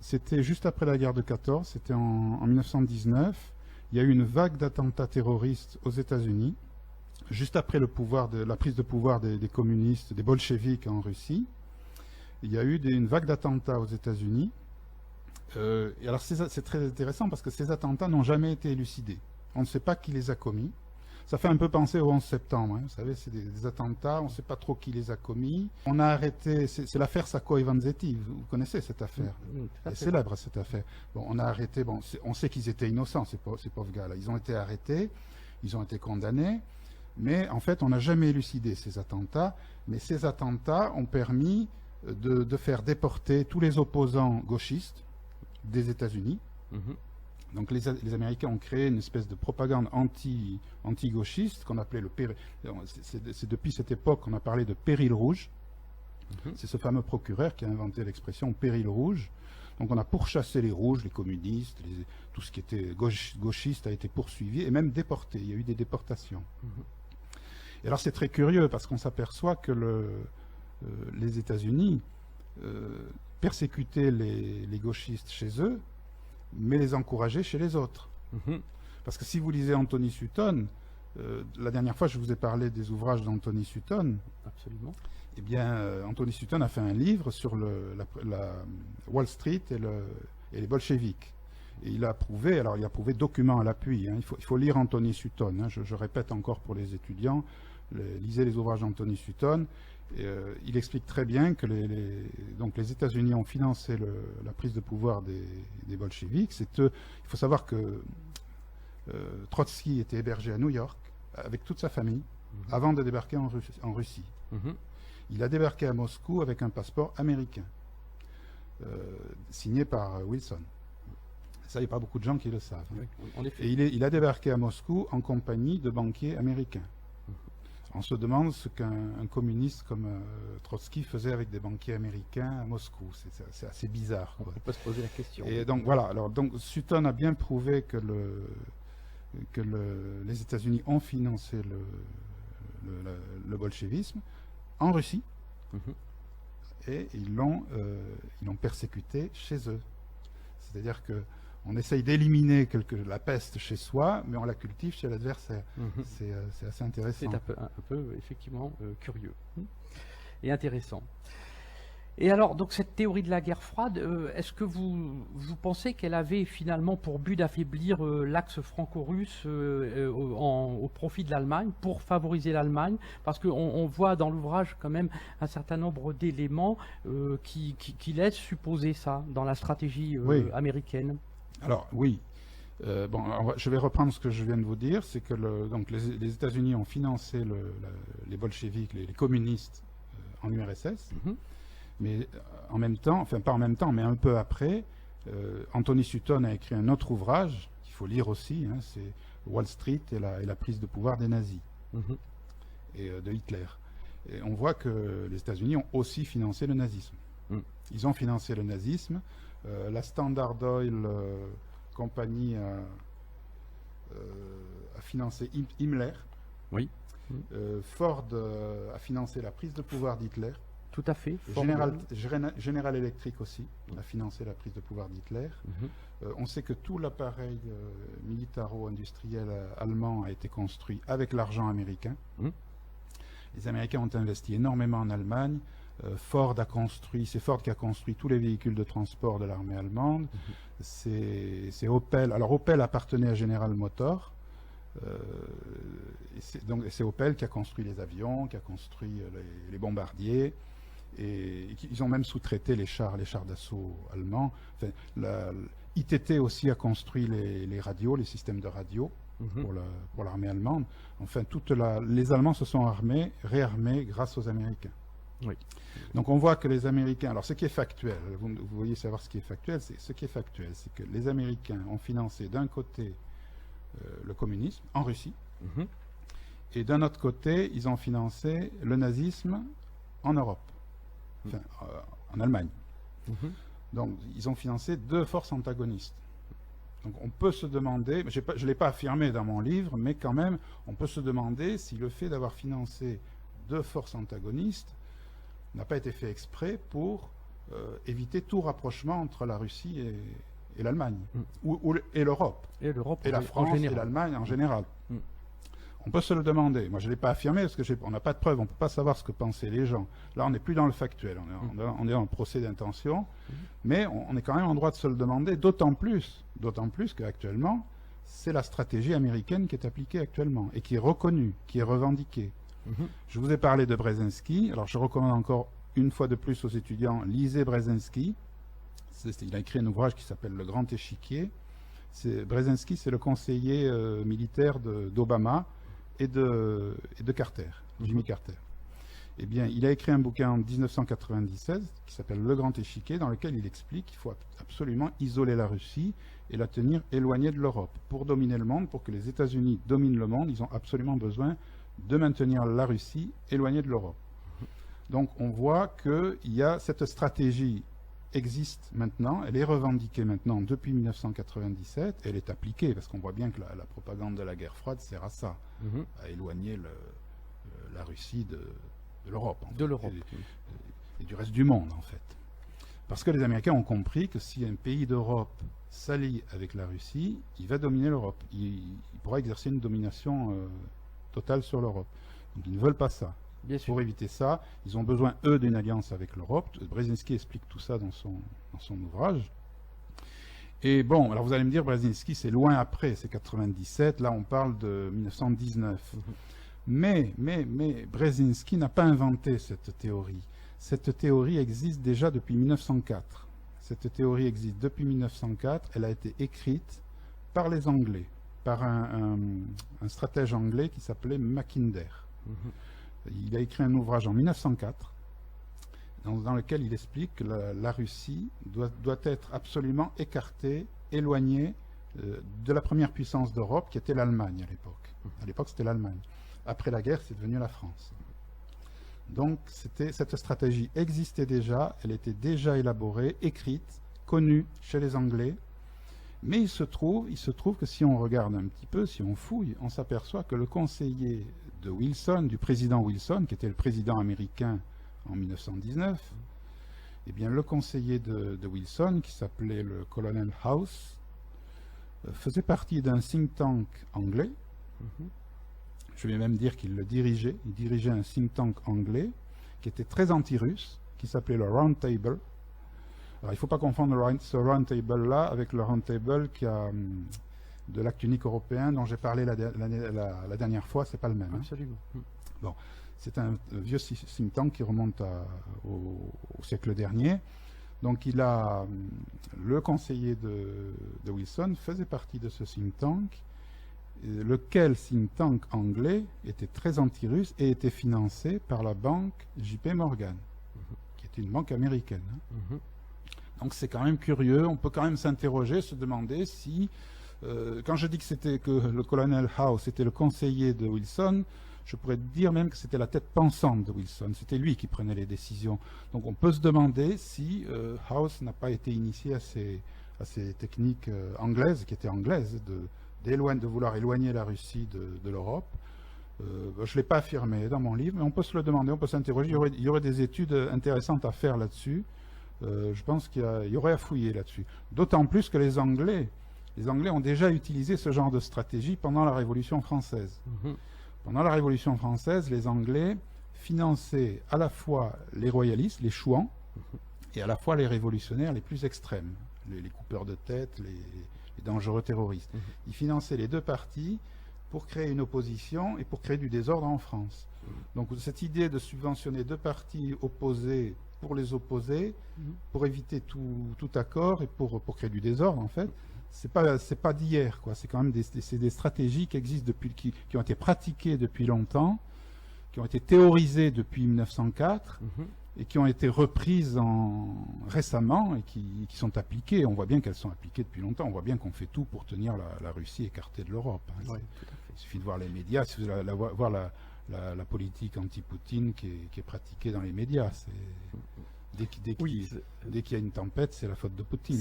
c'était juste après la guerre de 14, c'était en 1919. Il y a eu une vague d'attentats terroristes aux États-Unis, juste après la prise de pouvoir des communistes, des bolcheviks en Russie. Il y a eu une vague d'attentats aux États-Unis. Et alors c'est très intéressant parce que ces attentats n'ont jamais été élucidés. On ne sait pas qui les a commis. Ça fait un peu penser au 11 septembre. Hein. Vous savez, c'est des attentats, on ne sait pas trop qui les a commis. On a arrêté, c'est l'affaire Sacco et Vanzetti, vous connaissez cette affaire. C'est célèbre cette affaire. Bon, on a arrêté, on sait qu'ils étaient innocents, ces pauvres gars-là. Ils ont été arrêtés, ils ont été condamnés, mais en fait, on n'a jamais élucidé ces attentats. Mais ces attentats ont permis de faire déporter tous les opposants gauchistes des États-Unis. Donc les Américains ont créé une espèce de propagande anti-gauchiste qu'on appelait le péril. C'est depuis cette époque qu'on a parlé de péril rouge. C'est ce fameux procureur qui a inventé l'expression péril rouge. Donc on a pourchassé les rouges, les communistes, tout ce qui était gauchiste a été poursuivi et même déporté. Il y a eu des déportations. Et alors c'est très curieux parce qu'on s'aperçoit que les États-Unis persécutaient les gauchistes chez eux, mais les encourager chez les autres. Parce que si vous lisez Anthony Sutton, la dernière fois je vous ai parlé des ouvrages d'Anthony Sutton. Absolument. Eh bien, Anthony Sutton a fait un livre sur la Wall Street et les bolcheviks. Et il a prouvé, alors il a prouvé document à l'appui, hein, il faut lire Anthony Sutton, hein, je répète encore pour les étudiants, lisez les ouvrages d'Anthony Sutton. Il explique très bien que donc les États-Unis ont financé la prise de pouvoir des bolcheviks. Il faut savoir que Trotsky était hébergé à New York avec toute sa famille avant de débarquer en Russie. Il a débarqué à Moscou avec un passeport américain signé par Wilson. Ça, il n'y a pas beaucoup de gens qui le savent. Oui, en effet. Et il a débarqué à Moscou en compagnie de banquiers américains. On se demande ce qu'un communiste comme Trotsky faisait avec des banquiers américains à Moscou. C'est assez bizarre, quoi. On peut se poser la question. Et donc voilà. Alors donc Sutton a bien prouvé que les États-Unis ont financé le bolchevisme en Russie et ils l'ont persécuté chez eux. C'est-à-dire que on essaye d'éliminer la peste chez soi, mais on la cultive chez l'adversaire. C'est assez intéressant. C'est un peu effectivement curieux et intéressant. Et alors, donc cette théorie de la guerre froide, est-ce que vous pensez qu'elle avait finalement pour but d'affaiblir l'axe franco-russe au profit de l'Allemagne, pour favoriser l'Allemagne? Parce qu'on voit dans l'ouvrage quand même un certain nombre d'éléments qui laissent supposer ça dans la stratégie américaine. Alors oui, je vais reprendre ce que je viens de vous dire, c'est que donc les États-Unis ont financé les bolcheviks, les communistes en URSS, mais en même temps, enfin pas en même temps, mais un peu après, Anthony Sutton a écrit un autre ouvrage qu'il faut lire aussi, hein, c'est Wall Street et la prise de pouvoir des nazis et de Hitler. Et on voit que les États-Unis ont aussi financé le nazisme. Ils ont financé le nazisme. La Standard Oil compagnie a financé Himmler. Oui. Ford a financé la prise de pouvoir d'Hitler. Tout à fait. General Electric aussi a financé la prise de pouvoir d'Hitler. On sait que tout l'appareil militaro-industriel allemand a été construit avec l'argent américain. Les Américains ont investi énormément en Allemagne. C'est Ford qui a construit tous les véhicules de transport de l'armée allemande. C'est Opel. Alors Opel appartenait à General Motors. C'est Opel qui a construit les avions, qui a construit les bombardiers. Et ils ont même sous-traité les chars d'assaut allemands. Enfin, ITT aussi a construit les radios, les systèmes de radio pour l'armée allemande. Enfin, les Allemands se sont réarmés grâce aux Américains. Oui. Donc on voit que les Américains, alors ce qui est factuel, vous voyez savoir ce qui est factuel, c'est que les Américains ont financé d'un côté le communisme en Russie, et d'un autre côté, ils ont financé le nazisme en Europe, enfin en Allemagne. Donc ils ont financé deux forces antagonistes. Donc on peut se demander, je ne l'ai pas affirmé dans mon livre, mais quand même, on peut se demander si le fait d'avoir financé deux forces antagonistes n'a pas été fait exprès pour éviter tout rapprochement entre la Russie et l'Allemagne, et l'Europe, Et l'Europe et la en France et général. l'Allemagne en général. Mm. On peut se le demander. Moi, je ne l'ai pas affirmé parce qu'on n'a pas de preuves. On ne peut pas savoir ce que pensaient les gens. Là, on n'est plus dans le factuel. On est dans le procès d'intention. Mais on est quand même en droit de se le demander, d'autant plus qu'actuellement, c'est la stratégie américaine qui est appliquée actuellement et qui est reconnue, qui est revendiquée. Mhm. Je vous ai parlé de Brzezinski. Alors, je recommande encore une fois de plus aux étudiants, lisez Brzezinski. Il a écrit un ouvrage qui s'appelle Le Grand Échiquier. Brzezinski, c'est le conseiller militaire d'Obama et de Carter, Jimmy Carter. Eh bien, il a écrit un bouquin en 1997 qui s'appelle Le Grand Échiquier, dans lequel il explique qu'il faut absolument isoler la Russie et la tenir éloignée de l'Europe. Pour dominer le monde, pour que les États-Unis dominent le monde, ils ont absolument besoin de maintenir la Russie éloignée de l'Europe. Donc, on voit qu'il y a cette stratégie existe maintenant, elle est revendiquée maintenant depuis 1997, elle est appliquée, parce qu'on voit bien que la propagande de la guerre froide sert à ça, à éloigner la Russie de l'Europe. De l'Europe. Et du reste du monde, en fait. Parce que les Américains ont compris que si un pays d'Europe s'allie avec la Russie, il va dominer l'Europe. Il pourra exercer une domination totale sur l'Europe. Donc ils ne veulent pas ça. Bien sûr. Pour éviter ça, ils ont besoin, eux, d'une alliance avec l'Europe. Brzezinski explique tout ça dans son ouvrage. Et bon, alors vous allez me dire, Brzezinski, c'est loin après, c'est 97, là on parle de 1919. Mais Brzezinski n'a pas inventé cette théorie. Cette théorie existe déjà depuis 1904. Cette théorie existe depuis 1904, elle a été écrite par les Anglais, par un stratège anglais qui s'appelait Mackinder. Il a écrit un ouvrage en 1904 dans lequel il explique que la Russie doit être absolument écartée, éloignée de la première puissance d'Europe qui était l'Allemagne à l'époque. À l'époque, c'était l'Allemagne. Après la guerre, c'est devenu la France. Donc, cette stratégie existait déjà, elle était déjà élaborée, écrite, connue chez les Anglais. Mais il se trouve que si on regarde un petit peu, si on fouille, on s'aperçoit que le conseiller de Wilson, du président Wilson, qui était le président américain en 1919, eh bien le conseiller de Wilson, qui s'appelait le colonel House, faisait partie d'un think tank anglais. Je vais même dire qu'il le dirigeait. Il dirigeait un think tank anglais qui était très anti-russe, qui s'appelait le Round Table. Alors, il ne faut pas confondre ce Round Table-là avec le Round Table de l'acte unique européen dont j'ai parlé la dernière fois. C'est pas le même. Absolument. Bon, c'est un vieux think tank qui remonte au siècle dernier. Donc, le conseiller de Wilson faisait partie de ce think tank, lequel think tank anglais était très anti-russe et était financé par la banque JP Morgan, qui était une banque américaine. Donc c'est quand même curieux, on peut quand même s'interroger, se demander si, quand je dis que le colonel House était le conseiller de Wilson, je pourrais dire même que c'était la tête pensante de Wilson, c'était lui qui prenait les décisions. Donc on peut se demander si House n'a pas été initié à ces techniques anglaises, qui étaient anglaises, de vouloir éloigner la Russie de l'Europe. Je ne l'ai pas affirmé dans mon livre, mais on peut se le demander, on peut s'interroger, il y aurait des études intéressantes à faire là-dessus. Je pense qu'il y aurait à fouiller là-dessus. D'autant plus que les Anglais ont déjà utilisé ce genre de stratégie pendant la Révolution française. Pendant la Révolution française, les Anglais finançaient à la fois les royalistes, les chouans, et à la fois les révolutionnaires les plus extrêmes, les coupeurs de tête, les dangereux terroristes. Ils finançaient les deux partis pour créer une opposition et pour créer du désordre en France. Donc cette idée de subventionner deux partis opposés pour les opposer, pour éviter tout accord et pour créer du désordre, en fait, c'est pas d'hier, quoi. C'est quand même des stratégies qui existent qui ont été pratiquées depuis longtemps, qui ont été théorisées depuis 1904 et qui ont été reprises récemment et qui sont appliquées. On voit bien qu'elles sont appliquées depuis longtemps. On voit bien qu'on fait tout pour tenir la Russie écartée de l'Europe. Ouais, il suffit de voir les médias, il suffit de voir la politique anti-Poutine qui est pratiquée dans les médias. Dès qu'il y a une tempête, c'est la faute de Poutine.